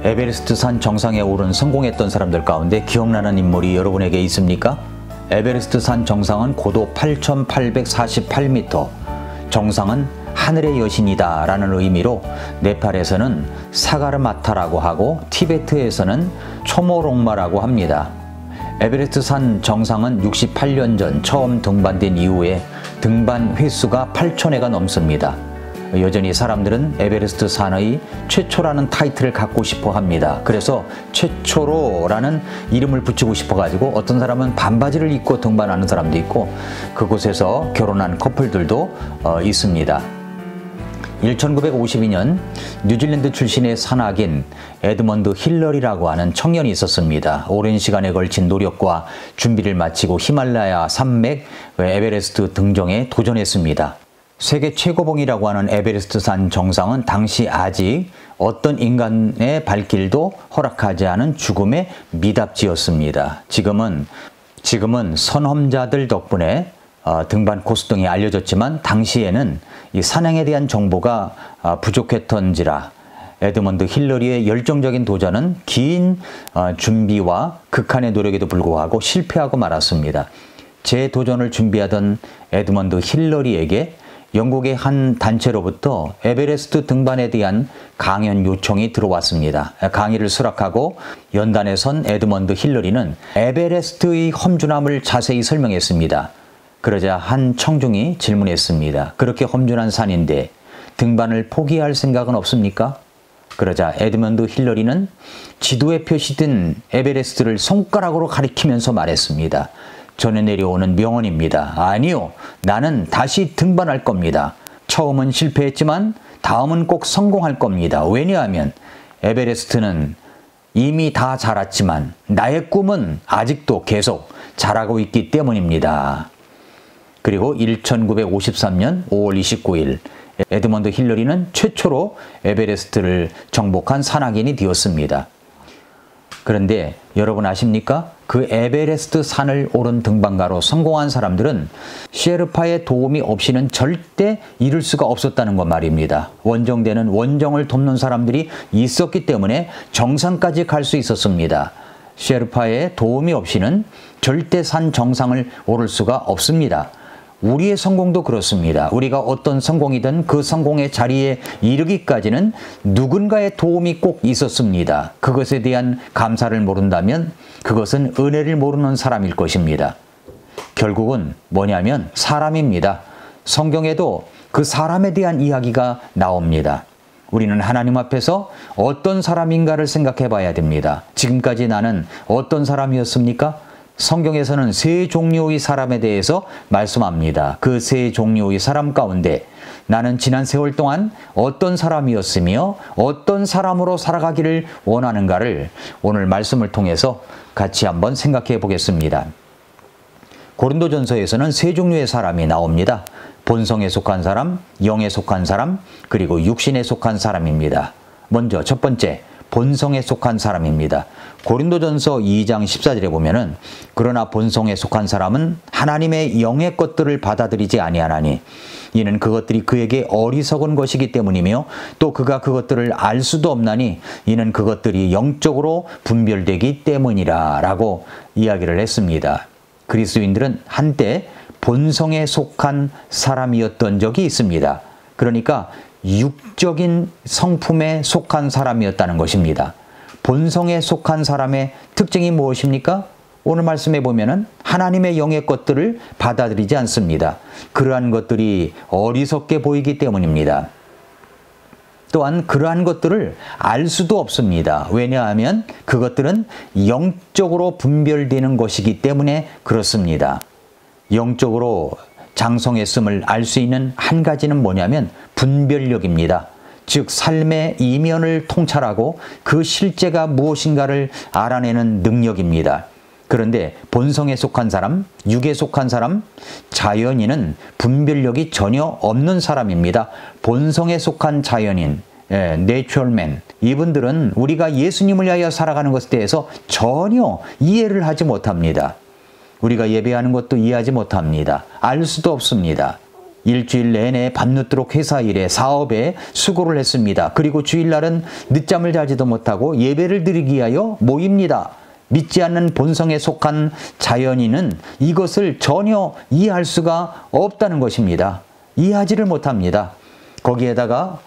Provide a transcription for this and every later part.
에베레스트 산 정상에 오른 성공했던 사람들 가운데 기억나는 인물이 여러분에게 있습니까? 에베레스트 산 정상은 고도 8,848m, 정상은 하늘의 여신이다 라는 의미로 네팔에서는 사가르마타라고 하고 티베트에서는 초모롱마라고 합니다. 에베레스트 산 정상은 68년 전 처음 등반된 이후에 등반 횟수가 8,000회가 넘습니다. 여전히 사람들은 에베레스트 산의 최초라는 타이틀을 갖고 싶어 합니다. 그래서 최초로라는 이름을 붙이고 싶어 가지고 어떤 사람은 반바지를 입고 등반하는 사람도 있고 그곳에서 결혼한 커플들도 있습니다. 1952년 뉴질랜드 출신의 산악인 에드먼드 힐러리라고 하는 청년이 있었습니다. 오랜 시간에 걸친 노력과 준비를 마치고 히말라야 산맥 에베레스트 등정에 도전했습니다. 세계 최고봉이라고 하는 에베레스트 산 정상은 당시 아직 어떤 인간의 발길도 허락하지 않은 죽음의 미답지였습니다. 지금은 선험자들 덕분에 등반 코스 등이 알려졌지만 당시에는 이 산행에 대한 정보가 부족했던지라 에드먼드 힐러리의 열정적인 도전은 긴 준비와 극한의 노력에도 불구하고 실패하고 말았습니다. 재도전을 준비하던 에드먼드 힐러리에게 영국의 한 단체로부터 에베레스트 등반에 대한 강연 요청이 들어왔습니다. 강의를 수락하고 연단에 선 에드먼드 힐러리는 에베레스트의 험준함을 자세히 설명했습니다. 그러자 한 청중이 질문했습니다. 그렇게 험준한 산인데 등반을 포기할 생각은 없습니까? 그러자 에드먼드 힐러리는 지도에 표시된 에베레스트를 손가락으로 가리키면서 말했습니다. 전에 내려오는 명언입니다. 아니요, 나는 다시 등반할 겁니다. 처음은 실패했지만 다음은 꼭 성공할 겁니다. 왜냐하면 에베레스트는 이미 다 자랐지만 나의 꿈은 아직도 계속 자라고 있기 때문입니다. 그리고 1953년 5월 29일 에드먼드 힐러리는 최초로 에베레스트를 정복한 산악인이 되었습니다. 그런데 여러분 아십니까? 그 에베레스트 산을 오른 등반가로 성공한 사람들은 셰르파의 도움이 없이는 절대 이룰 수가 없었다는 것 말입니다. 원정대는 원정을 돕는 사람들이 있었기 때문에 정상까지 갈 수 있었습니다. 셰르파의 도움이 없이는 절대 산 정상을 오를 수가 없습니다. 우리의 성공도 그렇습니다. 우리가 어떤 성공이든 그 성공의 자리에 이르기까지는 누군가의 도움이 꼭 있었습니다. 그것에 대한 감사를 모른다면 그것은 은혜를 모르는 사람일 것입니다. 결국은 뭐냐면 사람입니다. 성경에도 그 사람에 대한 이야기가 나옵니다. 우리는 하나님 앞에서 어떤 사람인가를 생각해 봐야 됩니다. 지금까지 나는 어떤 사람이었습니까? 성경에서는 세 종류의 사람에 대해서 말씀합니다. 그 세 종류의 사람 가운데 나는 지난 세월 동안 어떤 사람이었으며 어떤 사람으로 살아가기를 원하는가를 오늘 말씀을 통해서 같이 한번 생각해 보겠습니다. 고린도전서에서는 세 종류의 사람이 나옵니다. 본성에 속한 사람, 영에 속한 사람, 그리고 육신에 속한 사람입니다. 먼저 첫 번째, 본성에 속한 사람입니다. 고린도전서 2장 14절에 보면은 그러나 본성에 속한 사람은 하나님의 영의 것들을 받아들이지 아니하나니 이는 그것들이 그에게 어리석은 것이기 때문이며 또 그가 그것들을 알 수도 없나니 이는 그것들이 영적으로 분별되기 때문이라 라고 이야기를 했습니다. 그리스도인들은 한때 본성에 속한 사람이었던 적이 있습니다. 그러니까 육적인 성품에 속한 사람이었다는 것입니다. 본성에 속한 사람의 특징이 무엇입니까? 오늘 말씀해 보면은 하나님의 영의 것들을 받아들이지 않습니다. 그러한 것들이 어리석게 보이기 때문입니다. 또한 그러한 것들을 알 수도 없습니다. 왜냐하면 그것들은 영적으로 분별되는 것이기 때문에 그렇습니다. 영적으로 장성했음을 알 수 있는 한 가지는 뭐냐면 분별력입니다. 즉 삶의 이면을 통찰하고 그 실제가 무엇인가를 알아내는 능력입니다. 그런데 본성에 속한 사람, 육에 속한 사람, 자연인은 분별력이 전혀 없는 사람입니다. 본성에 속한 자연인, 내추럴맨, 이분들은 우리가 예수님을 위하여 살아가는 것에 대해서 전혀 이해를 하지 못합니다. 우리가 예배하는 것도 이해하지 못합니다. 알 수도 없습니다. 일주일 내내 밤늦도록 회사 일에 사업에 수고를 했습니다. 그리고 주일날은 늦잠을 자지도 못하고 예배를 드리기 위하여 모입니다. 믿지 않는 본성에 속한 자연인은 이것을 전혀 이해할 수가 없다는 것입니다. 이해하지를 못합니다. 거기에다가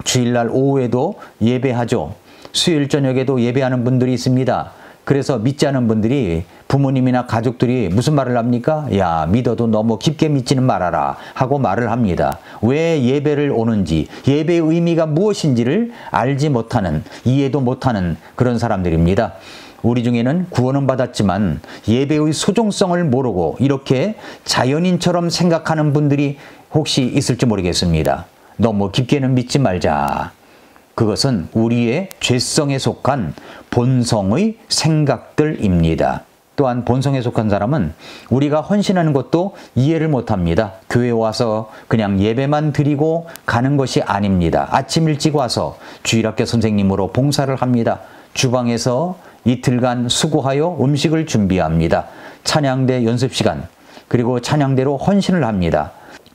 주일날 오후에도 예배하죠. 수요일 저녁에도 예배하는 분들이 있습니다. 그래서 믿지 않은 분들이 부모님이나 가족들이 무슨 말을 합니까? 야, 믿어도 너무 깊게 믿지는 말아라 하고 말을 합니다. 왜 예배를 오는지, 예배의 의미가 무엇인지를 알지 못하는, 이해도 못하는 그런 사람들입니다. 우리 중에는 구원은 받았지만 예배의 소중성을 모르고 이렇게 자연인처럼 생각하는 분들이 혹시 있을지 모르겠습니다. 너무 깊게는 믿지 말자. 그것은 우리의 죄성에 속한 본성의 생각들입니다. 또한 본성에 속한 사람은 우리가 헌신하는 것도 이해를 못합니다. 교회 와서 그냥 예배만 드리고 가는 것이 아닙니다. 아침 일찍 와서 주일학교 선생님으로 봉사를 합니다. 주방에서 이틀간 수고하여 음식을 준비합니다. 찬양대 연습시간, 그리고 찬양대로 헌신을 합니다.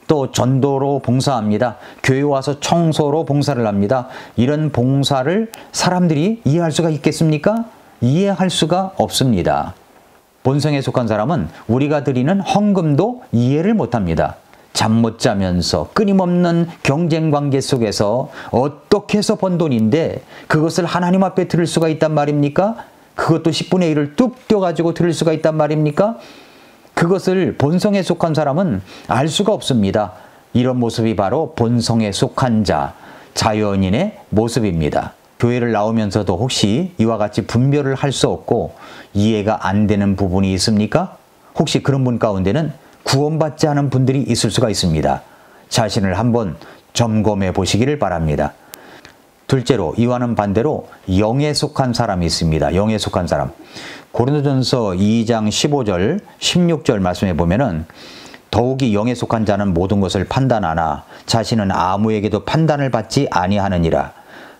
또 전도로 봉사합니다. 교회 와서 청소로 봉사를 합니다. 이런 봉사를 사람들이 이해할 수가 있겠습니까? 이해할 수가 없습니다. 본성에 속한 사람은 우리가 드리는 헌금도 이해를 못합니다. 잠 못 자면서 끊임없는 경쟁관계 속에서 어떻게 해서 번 돈인데 그것을 하나님 앞에 드릴 수가 있단 말입니까? 그것도 10분의 1을 뚝 떼어가지고 드릴 수가 있단 말입니까? 그것을 본성에 속한 사람은 알 수가 없습니다. 이런 모습이 바로 본성에 속한 자, 자연인의 모습입니다. 교회를 나오면서도 혹시 이와 같이 분별을 할 수 없고 이해가 안 되는 부분이 있습니까? 혹시 그런 분 가운데는 구원받지 않은 분들이 있을 수가 있습니다. 자신을 한번 점검해 보시기를 바랍니다. 둘째로, 이와는 반대로 영에 속한 사람이 있습니다. 영에 속한 사람. 고린도전서 2장 15절, 16절 말씀해 보면은 더욱이 영에 속한 자는 모든 것을 판단하나 자신은 아무에게도 판단을 받지 아니하느니라.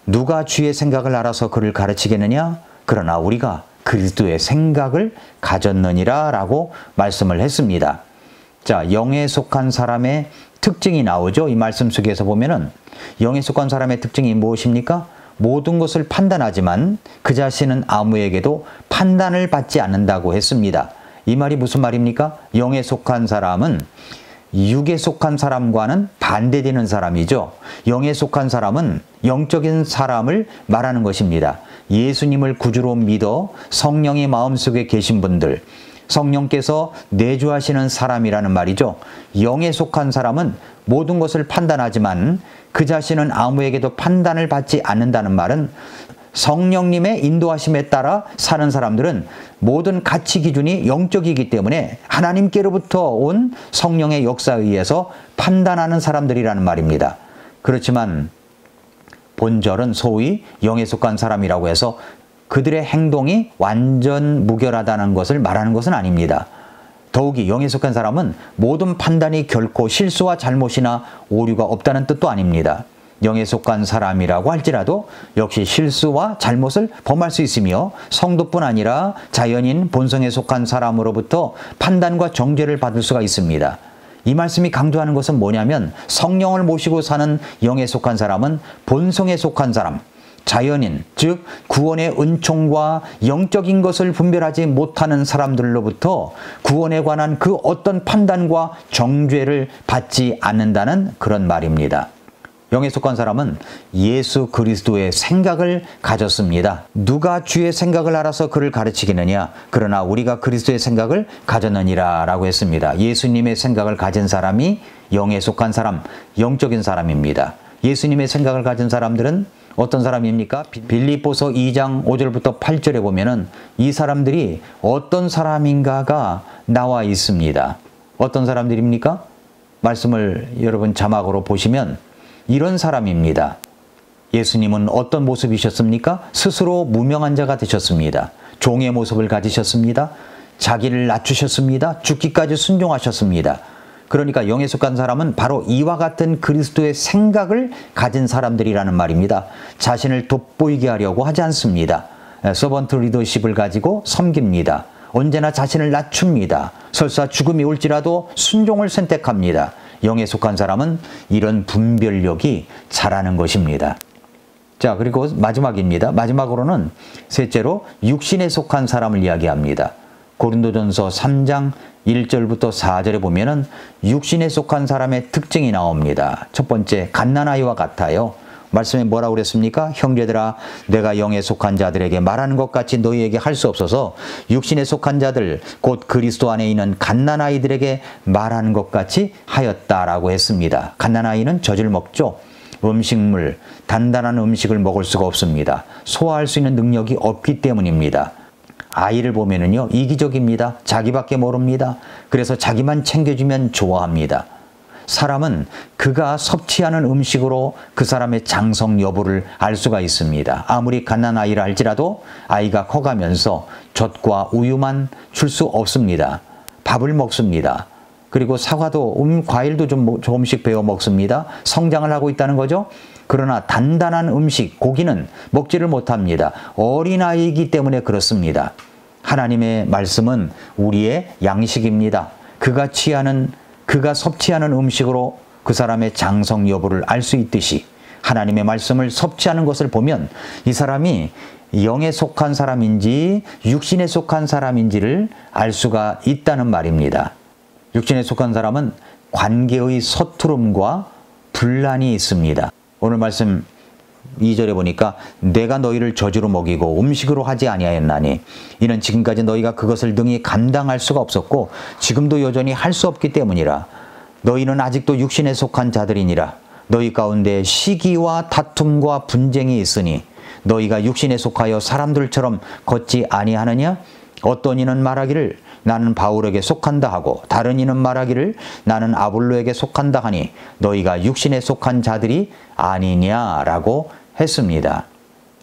누가 주의 생각을 알아서 그를 가르치겠느냐? 그러나 우리가 그리스도의 생각을 가졌느니라 라고 말씀을 했습니다. 자, 영에 속한 사람의 특징이 나오죠. 이 말씀 속에서 보면은 영에 속한 사람의 특징이 무엇입니까? 모든 것을 판단하지만 그 자신은 아무에게도 판단을 받지 않는다고 했습니다. 이 말이 무슨 말입니까? 영에 속한 사람은 육에 속한 사람과는 반대되는 사람이죠. 영에 속한 사람은 영적인 사람을 말하는 것입니다. 예수님을 구주로 믿어 성령이 마음속에 계신 분들, 성령께서 내주하시는 사람이라는 말이죠. 영에 속한 사람은 모든 것을 판단하지만 그 자신은 아무에게도 판단을 받지 않는다는 말은 성령님의 인도하심에 따라 사는 사람들은 모든 가치 기준이 영적이기 때문에 하나님께로부터 온 성령의 역사에 의해서 판단하는 사람들이라는 말입니다. 그렇지만 본절은 소위 영에 속한 사람이라고 해서 그들의 행동이 완전 무결하다는 것을 말하는 것은 아닙니다. 더욱이 영에 속한 사람은 모든 판단이 결코 실수와 잘못이나 오류가 없다는 뜻도 아닙니다. 영에 속한 사람이라고 할지라도 역시 실수와 잘못을 범할 수 있으며 성도뿐 아니라 자연인 본성에 속한 사람으로부터 판단과 정죄를 받을 수가 있습니다. 이 말씀이 강조하는 것은 뭐냐면 성령을 모시고 사는 영에 속한 사람은 본성에 속한 사람, 자연인, 즉 구원의 은총과 영적인 것을 분별하지 못하는 사람들로부터 구원에 관한 그 어떤 판단과 정죄를 받지 않는다는 그런 말입니다. 영에 속한 사람은 예수 그리스도의 생각을 가졌습니다. 누가 주의 생각을 알아서 그를 가르치겠느냐? 그러나 우리가 그리스도의 생각을 가졌느니라 라고 했습니다. 예수님의 생각을 가진 사람이 영에 속한 사람, 영적인 사람입니다. 예수님의 생각을 가진 사람들은 어떤 사람입니까? 빌립보서 2장 5절부터 8절에 보면은 이 사람들이 어떤 사람인가가 나와 있습니다. 어떤 사람들입니까? 말씀을 여러분 자막으로 보시면 이런 사람입니다. 예수님은 어떤 모습이셨습니까? 스스로 무명한 자가 되셨습니다. 종의 모습을 가지셨습니다. 자기를 낮추셨습니다. 죽기까지 순종하셨습니다. 그러니까 영에 속한 사람은 바로 이와 같은 그리스도의 생각을 가진 사람들이라는 말입니다. 자신을 돋보이게 하려고 하지 않습니다. 서번트 리더십을 가지고 섬깁니다. 언제나 자신을 낮춥니다. 설사 죽음이 올지라도 순종을 선택합니다. 영에 속한 사람은 이런 분별력이 자라는 것입니다. 자, 그리고 마지막입니다. 마지막으로는 셋째로 육신에 속한 사람을 이야기합니다. 고린도전서 3장 1절부터 4절에 보면은 육신에 속한 사람의 특징이 나옵니다. 첫 번째, 갓난아이와 같아요. 말씀에 뭐라고 그랬습니까? 형제들아, 내가 영에 속한 자들에게 말하는 것 같이 너희에게 할 수 없어서 육신에 속한 자들, 곧 그리스도 안에 있는 갓난아이들에게 말하는 것 같이 하였다라고 했습니다. 갓난아이는 젖을 먹죠. 음식물, 단단한 음식을 먹을 수가 없습니다. 소화할 수 있는 능력이 없기 때문입니다. 아이를 보면은요, 이기적입니다. 자기밖에 모릅니다. 그래서 자기만 챙겨주면 좋아합니다. 사람은 그가 섭취하는 음식으로 그 사람의 장성 여부를 알 수가 있습니다. 아무리 갓난아이라 할지라도 아이가 커가면서 젖과 우유만 줄 수 없습니다. 밥을 먹습니다. 그리고 사과도 과일도 조금씩 베어 먹습니다. 성장을 하고 있다는 거죠. 그러나 단단한 음식, 고기는 먹지를 못합니다. 어린아이이기 때문에 그렇습니다. 하나님의 말씀은 우리의 양식입니다. 그가 섭취하는 음식으로 그 사람의 장성 여부를 알 수 있듯이 하나님의 말씀을 섭취하는 것을 보면 이 사람이 영에 속한 사람인지 육신에 속한 사람인지를 알 수가 있다는 말입니다. 육신에 속한 사람은 관계의 서투름과 분란이 있습니다. 오늘 말씀 2절에 보니까 내가 너희를 저주로 먹이고 음식으로 하지 아니하였나니 이는 지금까지 너희가 그것을 능히 감당할 수가 없었고 지금도 여전히 할 수 없기 때문이라. 너희는 아직도 육신에 속한 자들이니라. 너희 가운데 시기와 다툼과 분쟁이 있으니 너희가 육신에 속하여 사람들처럼 걷지 아니하느냐? 어떤 이는 말하기를 나는 바울에게 속한다 하고 다른 이는 말하기를 나는 아볼로에게 속한다 하니 너희가 육신에 속한 자들이 아니냐라고 했습니다.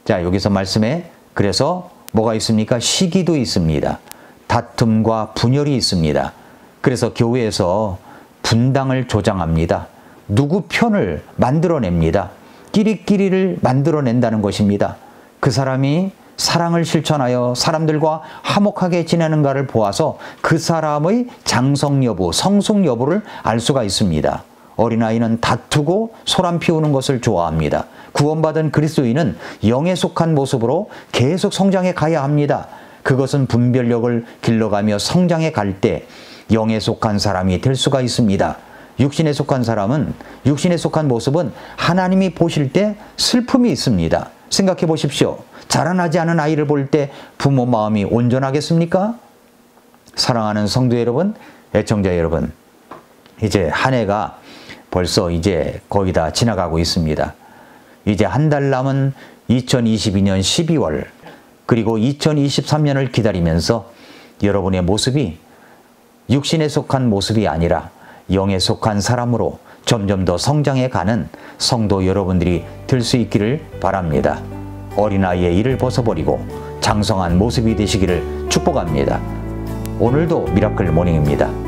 자, 여기서 말씀에 그래서 뭐가 있습니까? 시기도 있습니다. 다툼과 분열이 있습니다. 그래서 교회에서 분당을 조장합니다. 누구 편을 만들어냅니다. 끼리끼리를 만들어낸다는 것입니다. 그 사람이 사랑을 실천하여 사람들과 화목하게 지내는가를 보아서 그 사람의 장성 여부, 성숙 여부를 알 수가 있습니다. 어린아이는 다투고 소란 피우는 것을 좋아합니다. 구원받은 그리스도인은 영에 속한 모습으로 계속 성장해 가야 합니다. 그것은 분별력을 길러가며 성장해 갈 때 영에 속한 사람이 될 수가 있습니다. 육신에 속한 사람은, 육신에 속한 모습은 하나님이 보실 때 슬픔이 있습니다. 생각해 보십시오. 자라나지 않은 아이를 볼 때 부모 마음이 온전하겠습니까? 사랑하는 성도 여러분, 애청자 여러분, 이제 한 해가 벌써 이제 거의 다 지나가고 있습니다. 이제 한 달 남은 2022년 12월 그리고 2023년을 기다리면서 여러분의 모습이 육신에 속한 모습이 아니라 영에 속한 사람으로 점점 더 성장해 가는 성도 여러분들이 될 수 있기를 바랍니다. 어린아이의 일을 벗어버리고 장성한 모습이 되시기를 축복합니다. 오늘도 미라클 모닝입니다.